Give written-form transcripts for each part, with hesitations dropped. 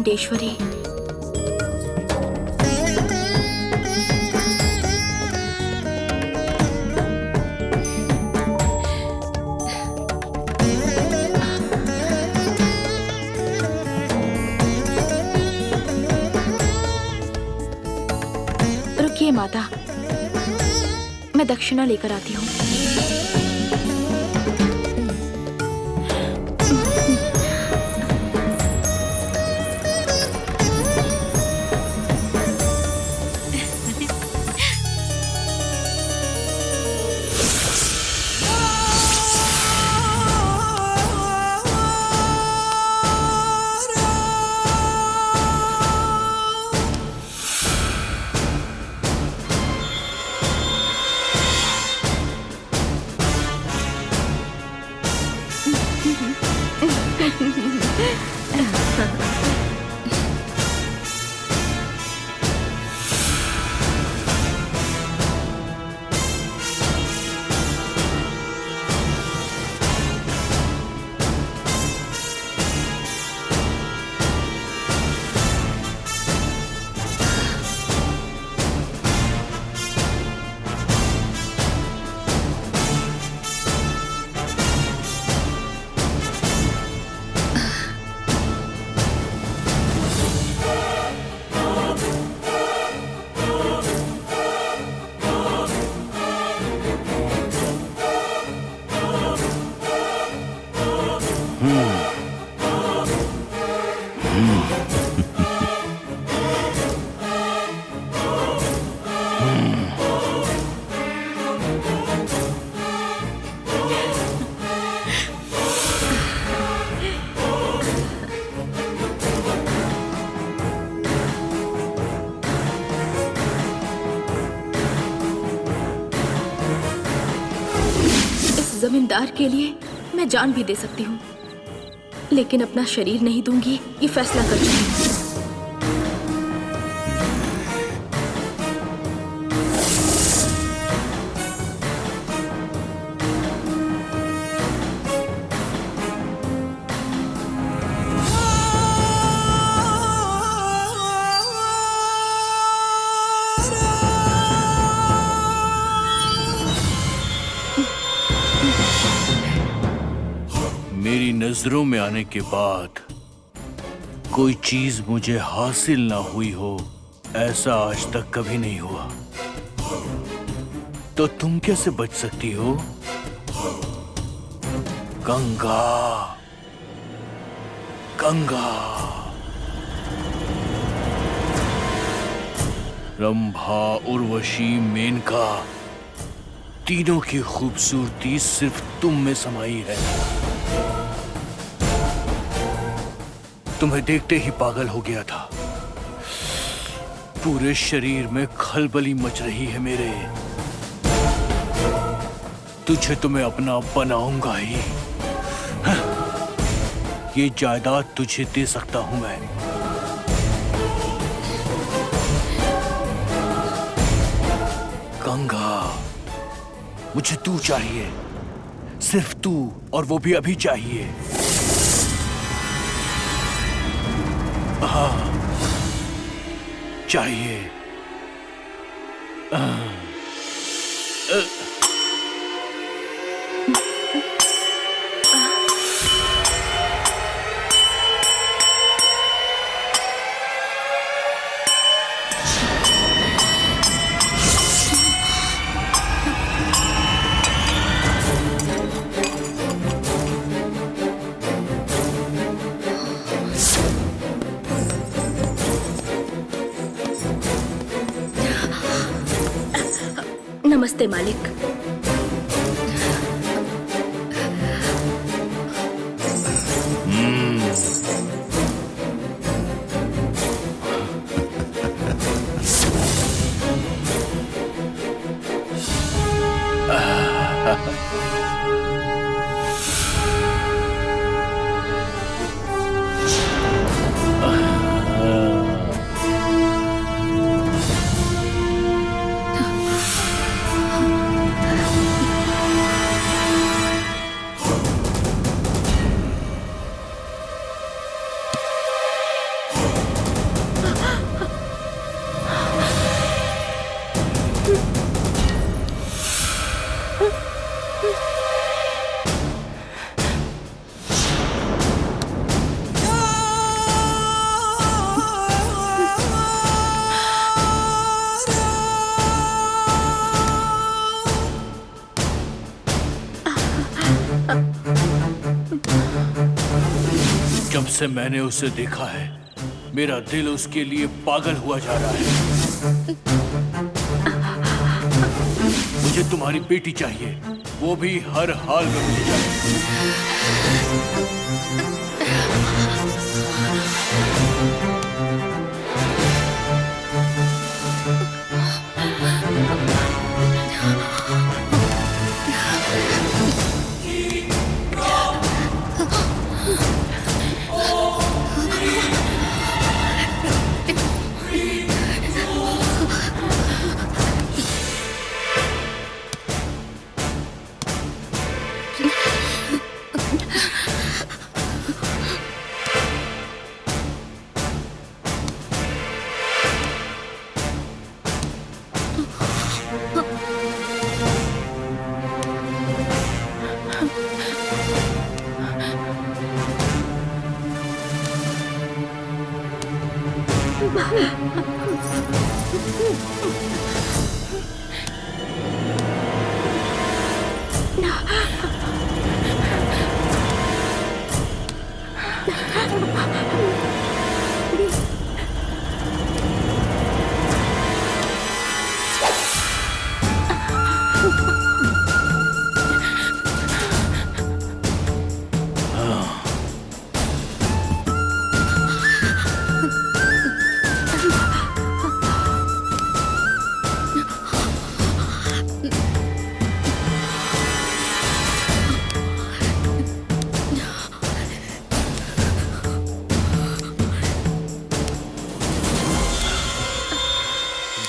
वेंकटेश्वरी। रुकिए माता, मैं दक्षिणा लेकर आती हूँ। जमींदार के लिए मैं जान भी दे सकती हूँ, लेकिन अपना शरीर नहीं दूंगी, ये फैसला कर चुकी हूँ। मेरी नजरों में आने के बाद कोई चीज मुझे हासिल ना हुई हो, ऐसा आज तक कभी नहीं हुआ। तो तुम कैसे बच सकती हो? गंगा, गंगा, रंभा, उर्वशी, मेनका, तीनों की खूबसूरती सिर्फ तुम में समाई है। तुम्हें देखते ही पागल हो गया था। पूरे शरीर में खलबली मच रही है मेरे। तुझे तो मैं अपना बनाऊंगा ही। ये जायदाद तुझे दे सकता हूं मैं। गंगा, मुझे तू चाहिए, सिर्फ तू, और वो भी अभी चाहिए। हाँ, चाहिए। नमस्ते मालिक। से मैंने उसे देखा है, मेरा दिल उसके लिए पागल हुआ जा रहा है। मुझे तुम्हारी बेटी चाहिए, वो भी हर हाल में मुझे चाहिए।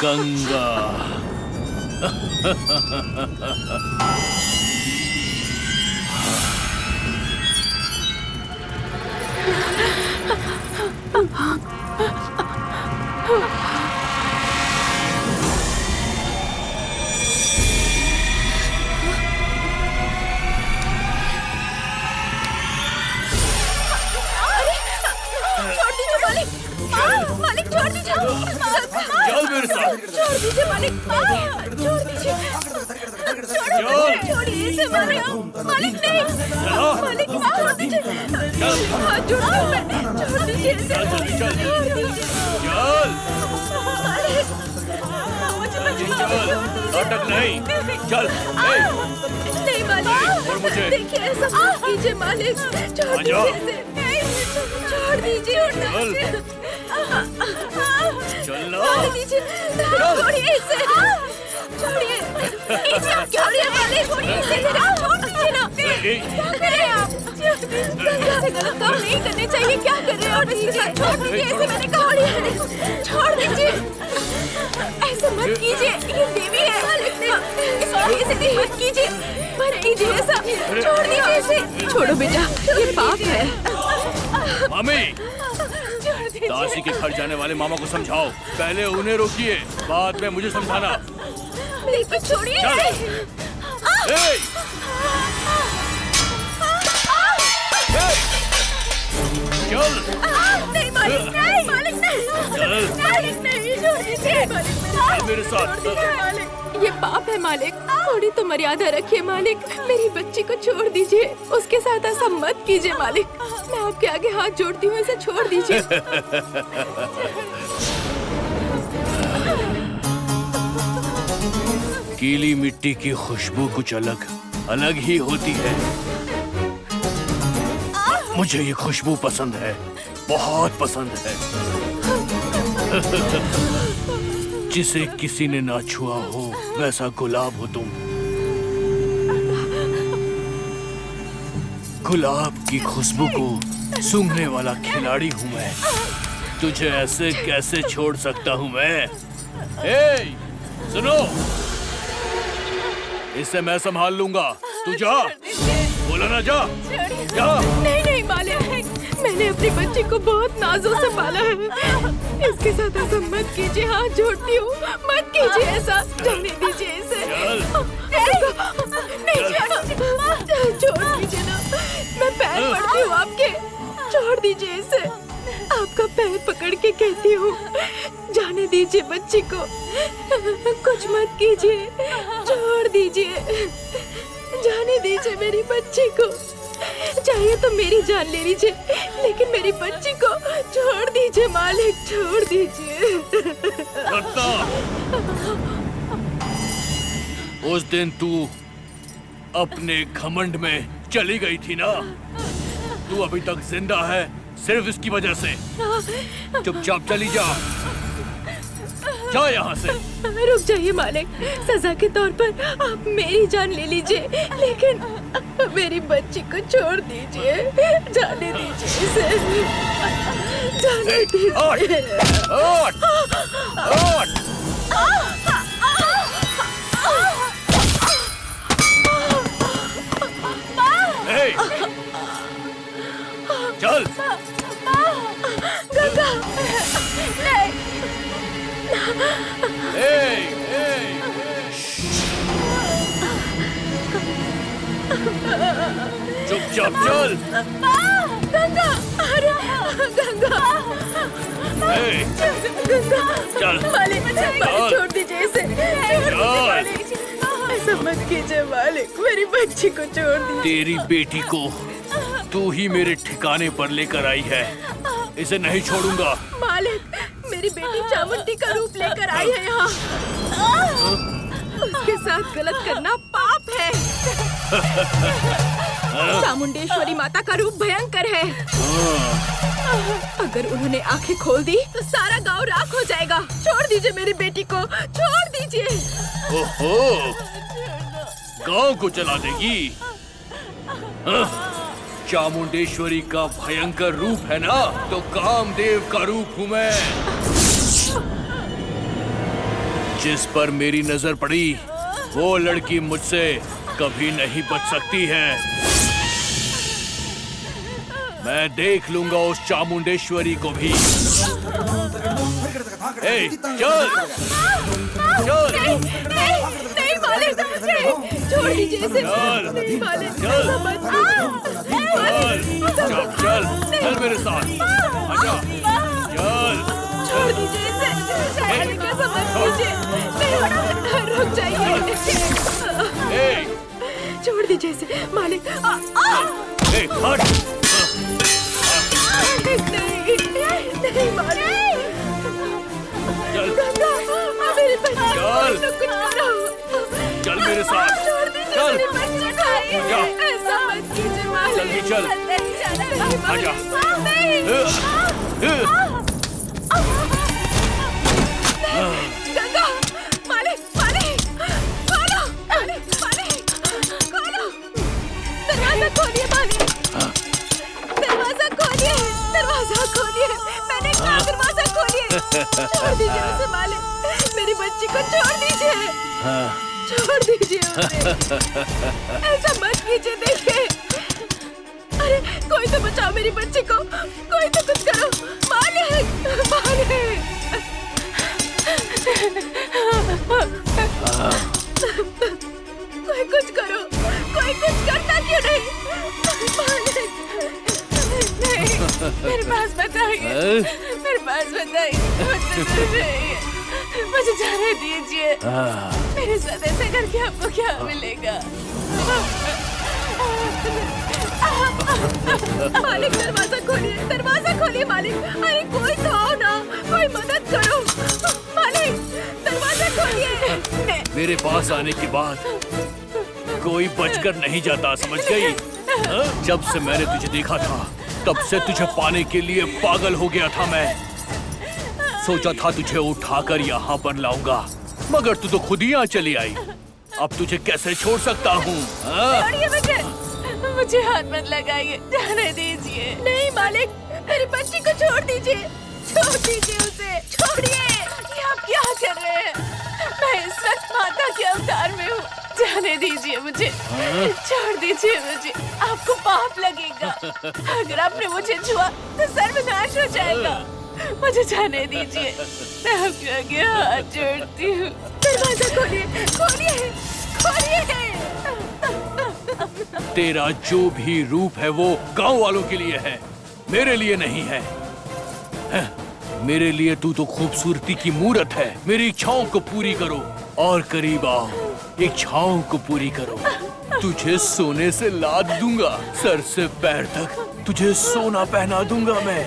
गंगा। मालिक छोड़ दीजिए। चल मेरे साथ। छोड़ दीजिए मालिक, छोड़ दीजिए। छोड़िए इसे मालिक। मालिक नहीं, मालिक छोड़ दीजिए। हाथ जोड़ता हूँ मैं, छोड़ दीजिए इसे। चल जल्दी चल। चल चल, नाटक नहीं। चल। नहीं मालिक, और मुझे देखिए ऐसा मत कीजिए मालिक, छोड़ दीजिए इसे। छोड़ दीजिए। चलो। छोड़िए इसे। छोड़िए मालिक, छोड़िए इसे। छोड़ दीजिए ना। क्या कर रहे हैं आप? ऐसे गलत काम नहीं करने चाहिए। क्या कर रहे हैं आप इसके साथ? छोड़ दीजिए इसे, मैंने कहा है। छोड़ दीजिए, ऐसा मत कीजिए, ये देवी है। ऐसे मत कीजिए, मत कीजिए ऐसा। छोड़ दीजिए इसे। छोड़ो बेटा, ये पाप है। मामी, दासी के घर जाने वाले मामा को समझाओ। पहले उन्हें रोकिए, बाद में मुझे समझाना। लेकिन छोड़िए इसे। चल। नहीं मालिक, नहीं मालिक, नहीं मालिक, नहीं, छोड़ दीजिए मालिक, मेरे साथ। मालिक ये पाप है मालिक, थोड़ी तो मर्यादा रखिए मालिक। मेरी बच्ची को छोड़ दीजिए, उसके साथ ऐसा मत कीजिए मालिक। मैं आपके आगे हाथ जोड़ती हूँ, इसे छोड़ दीजिए। गीली मिट्टी की खुशबू कुछ अलग ही होती है। मुझे ये खुशबू पसंद है, बहुत पसंद है। जिसे किसी ने ना छुआ हो वैसा गुलाब हो तुम। गुलाब की खुशबू को सूंघने वाला खिलाड़ी हूँ मैं। तुझे ऐसे कैसे छोड़ सकता हूँ मैं? सुनो, इसे मैं संभाल लूंगा। तू जा, बोला ना, जा जा। नहीं मालिक, मैंने अपनी बच्ची को बहुत नाजों से पाला है। इसके साथ ऐसा मत कीजिए, हाथ जोड़ती हूँ, मत कीजिए ऐसा। जाने दीजिए इसे। नहीं, छोड़ दीजिए ना, मैं पैर पड़ती हूँ आपके। छोड़ दीजिए इसे, आपका पैर पकड़ के कहती हूँ, जाने दीजिए बच्ची को। कुछ मत कीजिए, छोड़ दीजिए, जाने दीजिए मेरी बच्ची को। चाहिए तो मेरी जान ले लीजिए, लेकिन मेरी बच्ची को छोड़ दीजिए मालिक, छोड़ दीजिए। रत्ना, उस दिन तू अपने घमंड में चली गई थी ना? तू अभी तक जिंदा है सिर्फ इसकी वजह से। चुपचाप चली जा, जा यहाँ से। रुक जाइए मालिक, सजा के तौर पर आप मेरी जान ले लीजिए, लेकिन मेरी बच्ची को छोड़ दीजिए, जाने दीजिए इसे, जाने दीजिए। चल। गंगा, नहीं। चुपचाप चल। गंगा, अरे गंगा, गंगा, चल। मालिक, छोड़ दीजिए इसे, ऐसा मत कीजिए मालिक, मेरी बच्ची को छोड़ दीजिए। तेरी बेटी को तू ही मेरे ठिकाने पर लेकर आई है, इसे नहीं छोड़ूंगा। मालिक, मेरी बेटी चामुंडी का रूप लेकर आई है यहाँ। उसके साथ गलत करना पाप है। चामुंडेश्वरी माता का रूप भयंकर है। अगर उन्होंने आंखें खोल दी तो सारा गांव राख हो जाएगा। छोड़ दीजिए मेरी बेटी को, छोड़ दीजिए। ओहो, गांव को जला देगी? चामुंडेश्वरी का भयंकर रूप है ना, तो कामदेव का रूप हूँ मैं। जिस पर मेरी नजर पड़ी वो लड़की मुझसे कभी नहीं बच सकती है। मैं देख लूंगा उस चामुंडेश्वरी को भी। ए, चल, चल। नहीं मालिक, छोड़ दीजिए इसे। नहीं मालिक, चल, चल, चल, चल मेरे साथ, आजा, चल। छोड़ दीजिए इसे, मालिक ऐसा मत कीजिए। नहीं, रुक जाइए। छोड़ दीजिए इसे मालिक। हट। नहीं मालिक। चल, गंगा, मेरी बच्ची चल। को कुछ करो। चल मेरे साथ, छोड़ दीजिए चल। मेरी बच्ची को। आजा। ऐसा मत कीजिए मालिक। जल्दी चल। नहीं मालिक। आजा। नहीं। गंगा, मालिक, मालिक, खोलो, मालिक, मालिक, खोलो। दरवाजा खोलिए मालिक, दरवाजा खोलिए, दरवाजा खोलिए। मैंने कहा दरवाजा खोलिए। छोड़ दीजिए उसे मालिक, मेरी बच्ची को छोड़ दीजिए, छोड़ दीजिए उसे। ऐसा मत कीजिए, देखिए। अरे कोई तो बचाओ मेरी बच्ची को, कोई तो कुछ करो मालिक, मालिक। कोई कुछ करो, कोई कुछ करता क्यों नहीं? मालिक, नहीं, मेरे पास बताइए, मेरे पास बताइए, मुझे जाने दीजिए। मेरे साथ ऐसे करके आपको क्या मिलेगा? मालिक, दरवाजा खोलिए मालिक। अरे कोई तो आओ ना, कोई मदद करो मालिक, दरवाजा खोलिए। मेरे पास आने के बाद कोई बचकर नहीं जाता, समझ गई? जब से मैंने तुझे देखा था तब से तुझे पाने के लिए पागल हो गया था मैं। सोचा था तुझे उठाकर यहाँ पर लाऊंगा, मगर तू तो खुद ही यहाँ चली आई। अब तुझे कैसे छोड़ सकता हूँ? छोड़िए मुझे हाथ मत लगाइए, जाने दीजिए। नहीं मालिक, मेरी बच्ची को छोड़ दीजिए, छोड़ दीजिए उसे, छोड़िए। ये आप क्या कर रहे हैं? मैं इस वक्त माता के अवतार में हूँ, जाने दीजिए मुझे, छोड़ दीजिए मुझे। आपको पाप लगेगा, अगर आपने मुझे छुआ तो सर्वनाश हो जाएगा। मुझे जाने दीजिए, मैं आपके आगे हाथ जोड़ती हूँ। दरवाजा खोलिए, खोलिए, खोलिए। तेरा जो भी रूप है वो गांव वालों के लिए है, मेरे लिए नहीं है। मेरे लिए तू तो खूबसूरती की मूरत है। मेरी इच्छाओं को पूरी करो और करीब आओ। इच्छाओं को पूरी करो। तुझे सोने से लाद दूंगा, सर से पैर तक तुझे सोना पहना दूंगा मैं।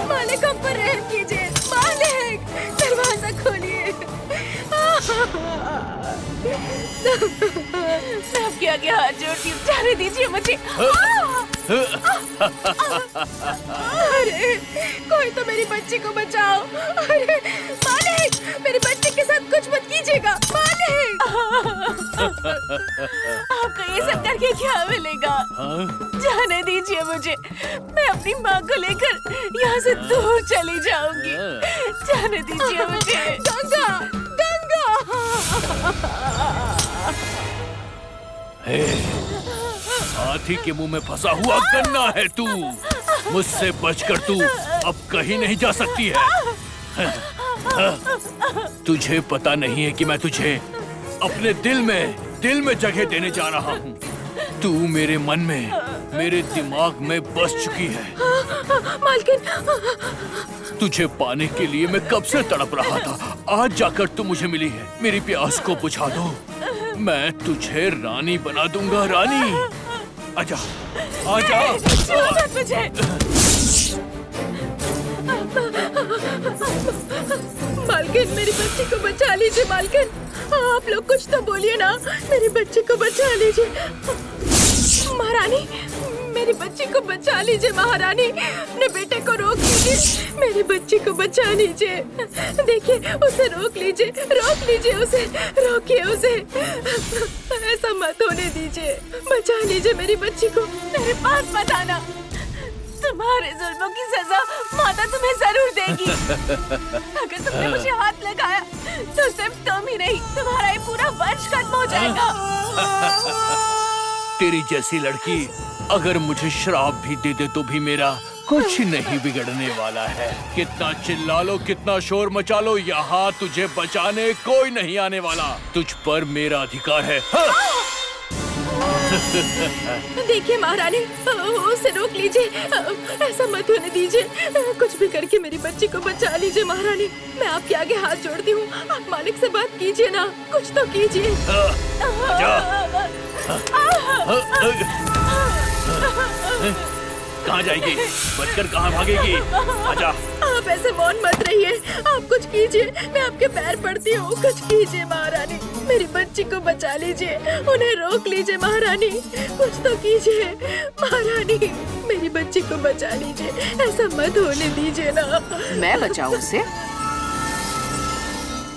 मालिक, हम पर रहम कीजिए। मालिक, दरवाजा खोलिए। मैं आपके आगे हाथ जोड़ती हूँ, जाने दीजिए मुझे। अरे, कोई तो मेरी बच्ची को बचाओ। अरे मालिक, मेरी बच्ची के साथ कुछ मत कीजिएगा। मालिक, आपको ये सब करके क्या मिलेगा? जाने दीजिए मुझे, मैं अपनी माँ को लेकर यहाँ से दूर चली जाऊंगी। जाने दीजिए मुझे। गंगा, गंगा। हाथी के मुंह में फंसा हुआ गन्ना है तू। मुझसे बचकर तू अब कहीं नहीं जा सकती है। तुझे पता नहीं है कि मैं तुझे अपने दिल में जगह देने जा रहा हूँ। तू मेरे मन में, मेरे दिमाग में बस चुकी है। मालकिन, तुझे पाने के लिए मैं कब से तड़प रहा था। आज जाकर तू मुझे मिली है। मेरी प्यास को बुझा दो, मैं तुझे रानी बना दूंगा। रानी, आजा, आजा। छोड़ो मत मुझे। मालकिन, मेरी बच्ची को बचा लीजिए। मालकिन, आप लोग कुछ तो बोलिए ना। मेरी बच्ची को बचा लीजिए। महारानी, मेरी बच्ची को बचा लीजिए। महारानी, अपने बेटे को रोक लीजिए। मेरी बच्ची को बचा लीजिए। देखिए, उसे रोक लीजिए, रोक लीजिए उसे, रोकिए उसे। ऐसा मत होने दीजिए। बचा लीजिए मेरी बच्ची को। मेरे पास मत आना। तुम्हारे जुल्मों की सजा माता तुम्हें जरूर देगी। अगर तुमने मुझे हाथ लगाया तो सिर्फ तुम ही नहीं, तुम्हारा ये पूरा वंश खत्म हो जाएगा। तेरी जैसी लड़की अगर मुझे श्राप भी दे दे तो भी मेरा कुछ नहीं बिगड़ने वाला है। कितना चिल्ला लो, कितना शोर मचा लो, यहाँ तुझे बचाने कोई नहीं आने वाला। तुझ पर मेरा अधिकार है। देखिए महारानी, उसे रोक लीजिए। ऐसा मत होने दीजिए। कुछ भी करके मेरी बच्ची को बचा लीजिए महारानी। मैं आपके आगे हाथ जोड़ती हूँ। आप मालिक से बात कीजिए ना, कुछ तो कीजिए। कहाँ जाएगी? बचकर कहाँ भागेगी? आजा। आप ऐसे मौन मत रहिए। आप कुछ कीजिए, मैं आपके पैर पड़ती हूँ। कुछ कीजिए महारानी, मेरी बच्ची को बचा लीजिए। उन्हें रोक लीजिए महारानी, कुछ तो कीजिए महारानी। मेरी बच्ची को बचा लीजिए, ऐसा मत होने दीजिए ना। मैं बचाऊं उसे?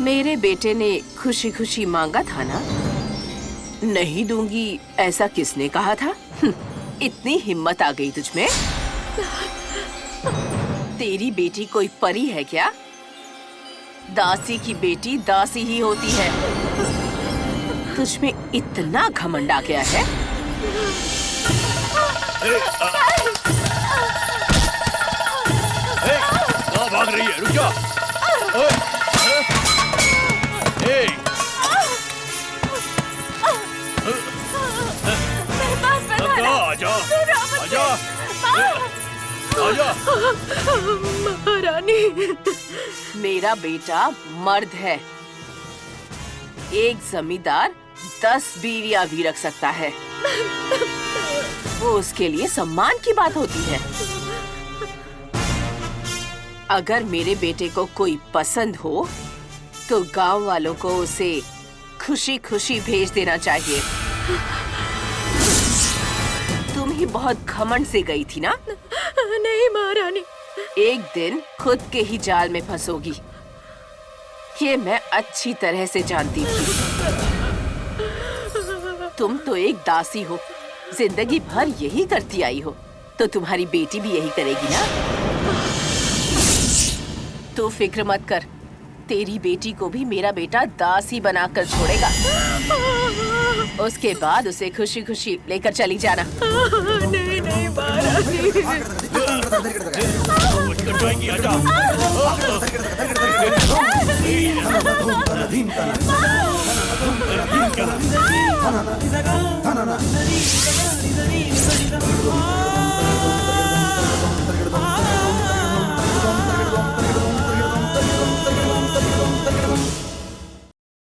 मेरे बेटे ने खुशी खुशी मांगा था ना। नहीं दूंगी ऐसा किसने कहा था? इतनी हिम्मत आ गई तुझमें? तेरी बेटी कोई परी है क्या? दासी की बेटी दासी ही होती है। तुझमें इतना घमंड आ गया है? कहाँ भाग रही है? रुक जा। आजा, आजा, आजा। महारानी, मेरा बेटा मर्द है। एक जमींदार 10 बीवियां भी रख सकता है। वो उसके लिए सम्मान की बात होती है। अगर मेरे बेटे को कोई पसंद हो तो गांव वालों को उसे खुशी खुशी भेज देना चाहिए। तुम ही बहुत घमंड से गई थी ना? नहीं महारानी। एक दिन खुद के ही जाल में फंसोगी, ये मैं अच्छी तरह से जानती थी। तुम तो एक दासी हो, जिंदगी भर यही करती आई हो, तो तुम्हारी बेटी भी यही करेगी ना? तू फिक्र मत कर, तेरी बेटी को भी मेरा बेटा दासी बनाकर छोड़ेगा। उसके बाद उसे खुशी खुशी लेकर चली जाना। नहीं नहीं महारानी। आजा।